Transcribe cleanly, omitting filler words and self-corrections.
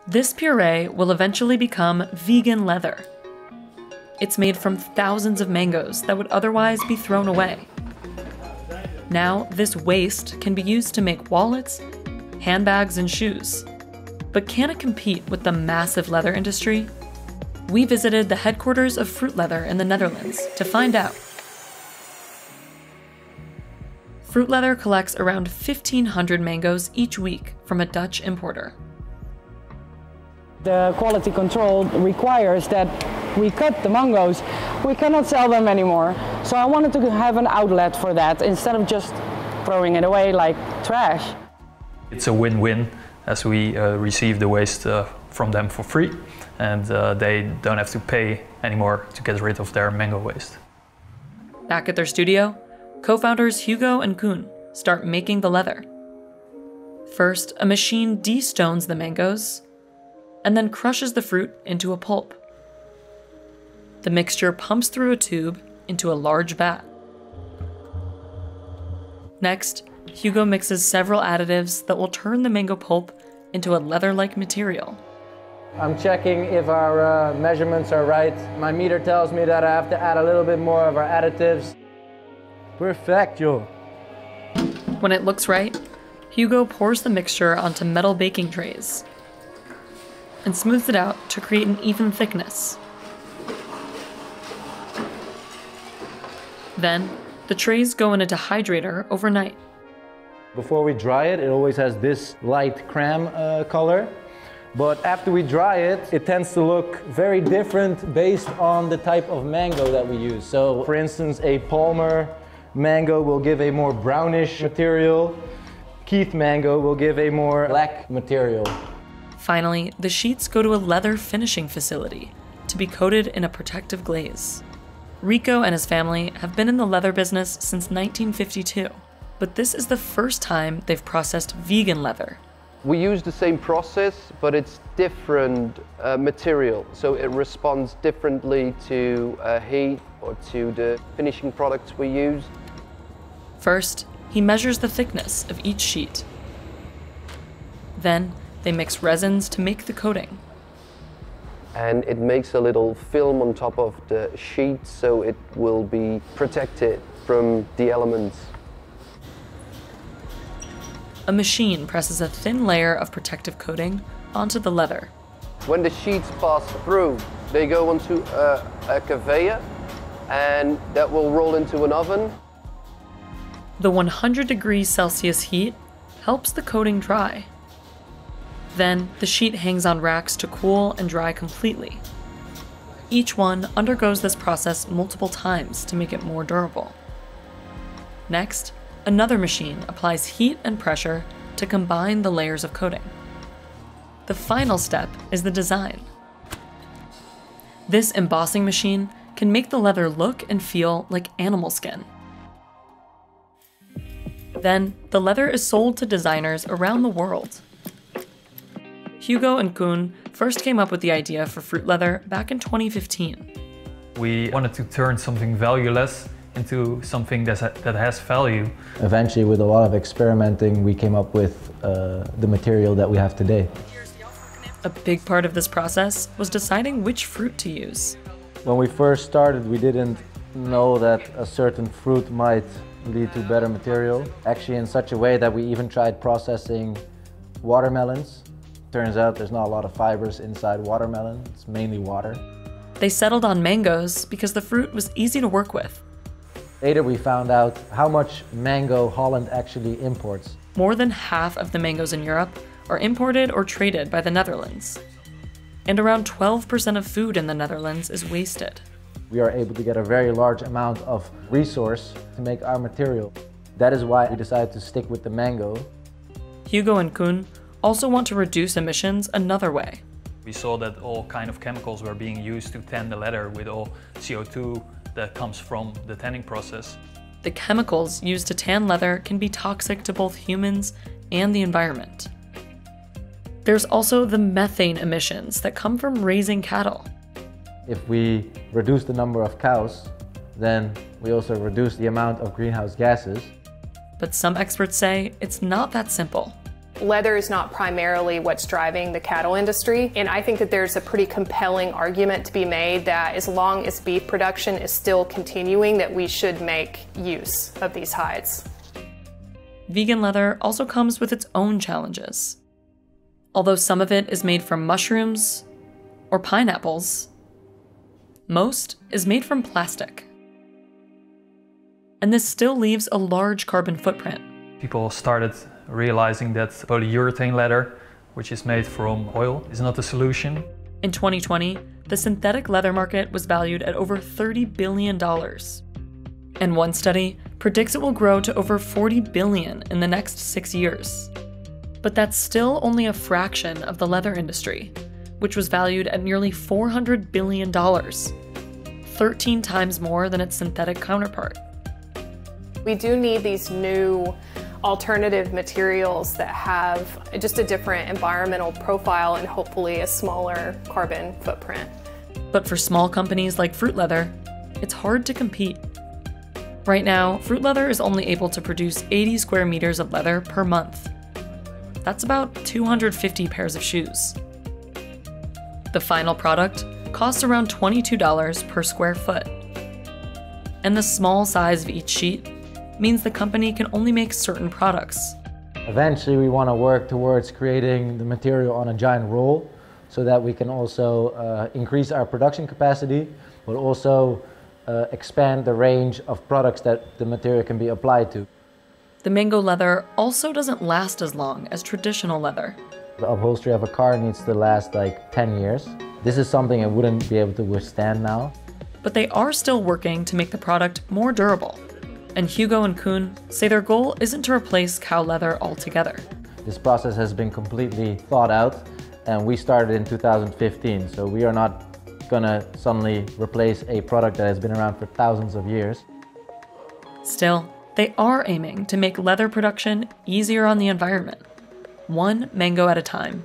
This puree will eventually become vegan leather. It's made from thousands of mangoes that would otherwise be thrown away. Now, this waste can be used to make wallets, handbags, and shoes. But can it compete with the massive leather industry? We visited the headquarters of Fruitleather in the Netherlands to find out. Fruitleather collects around 1,500 mangoes each week from a Dutch importer. The quality control requires that we cut the mangoes. We cannot sell them anymore. So I wanted to have an outlet for that instead of just throwing it away like trash. It's a win-win, as we receive the waste from them for free, and they don't have to pay anymore to get rid of their mango waste. Back at their studio, co-founders Hugo and Koen start making the leather. First, a machine de-stones the mangoes, and then crushes the fruit into a pulp. The mixture pumps through a tube into a large vat. Next, Hugo mixes several additives that will turn the mango pulp into a leather-like material. I'm checking if our measurements are right. My meter tells me that I have to add a little bit more of our additives. Perfecto. When it looks right, Hugo pours the mixture onto metal baking trays and smooths it out to create an even thickness. Then, the trays go in a dehydrator overnight. Before we dry it, it always has this light creme color. But after we dry it, it tends to look very different based on the type of mango that we use. So, for instance, a Palmer mango will give a more brownish material. Keith mango will give a more black material. Finally, the sheets go to a leather finishing facility to be coated in a protective glaze. Rico and his family have been in the leather business since 1952, but this is the first time they've processed vegan leather. We use the same process, but it's different material, so it responds differently to heat or to the finishing products we use. First, he measures the thickness of each sheet. Then, they mix resins to make the coating. And it makes a little film on top of the sheet, so it will be protected from the elements. A machine presses a thin layer of protective coating onto the leather. When the sheets pass through, they go onto a conveyor, and that will roll into an oven. The 100 degrees Celsius heat helps the coating dry. Then, the sheet hangs on racks to cool and dry completely. Each one undergoes this process multiple times to make it more durable. Next, another machine applies heat and pressure to combine the layers of coating. The final step is the design. This embossing machine can make the leather look and feel like animal skin. Then, the leather is sold to designers around the world. Hugo and Koen first came up with the idea for Fruitleather back in 2015. We wanted to turn something valueless into something that has value. Eventually, with a lot of experimenting, we came up with the material that we have today. A big part of this process was deciding which fruit to use. When we first started, we didn't know that a certain fruit might lead to better material. Actually, in such a way that we even tried processing watermelons. Turns out there's not a lot of fibers inside watermelon, it's mainly water. They settled on mangoes because the fruit was easy to work with. Later we found out how much mango Holland actually imports. More than half of the mangoes in Europe are imported or traded by the Netherlands. And around 12% of food in the Netherlands is wasted. We are able to get a very large amount of resource to make our material. That is why we decided to stick with the mango. Hugo and Koen also want to reduce emissions another way. We saw that all kind of chemicals were being used to tan the leather with all CO2 that comes from the tanning process. The chemicals used to tan leather can be toxic to both humans and the environment. There's also the methane emissions that come from raising cattle. If we reduce the number of cows, then we also reduce the amount of greenhouse gases. But some experts say it's not that simple. leather is not primarily what's driving the cattle industry. And I think that there's a pretty compelling argument to be made that as long as beef production is still continuing, that we should make use of these hides. Vegan leather also comes with its own challenges. Although some of it is made from mushrooms or pineapples, most is made from plastic. And this still leaves a large carbon footprint. People started realizing that polyurethane leather, which is made from oil, is not the solution. In 2020, the synthetic leather market was valued at over $30 billion. And one study predicts it will grow to over $40 billion in the next 6 years. But that's still only a fraction of the leather industry, which was valued at nearly $400 billion, 13 times more than its synthetic counterpart. We do need these new alternative materials that have just a different environmental profile and hopefully a smaller carbon footprint. But for small companies like Fruit Leather, it's hard to compete. Right now, Fruit Leather is only able to produce 80 square meters of leather per month. That's about 250 pairs of shoes. The final product costs around $22 per square foot. And the small size of each sheet means the company can only make certain products. Eventually we want to work towards creating the material on a giant roll so that we can also increase our production capacity, but also expand the range of products that the material can be applied to. The mango leather also doesn't last as long as traditional leather. The upholstery of a car needs to last like 10 years. This is something it wouldn't be able to withstand now. But they are still working to make the product more durable. And Hugo and Koen say their goal isn't to replace cow leather altogether. This process has been completely thought out, and we started in 2015, so we are not gonna suddenly replace a product that has been around for thousands of years. Still, they are aiming to make leather production easier on the environment, one mango at a time.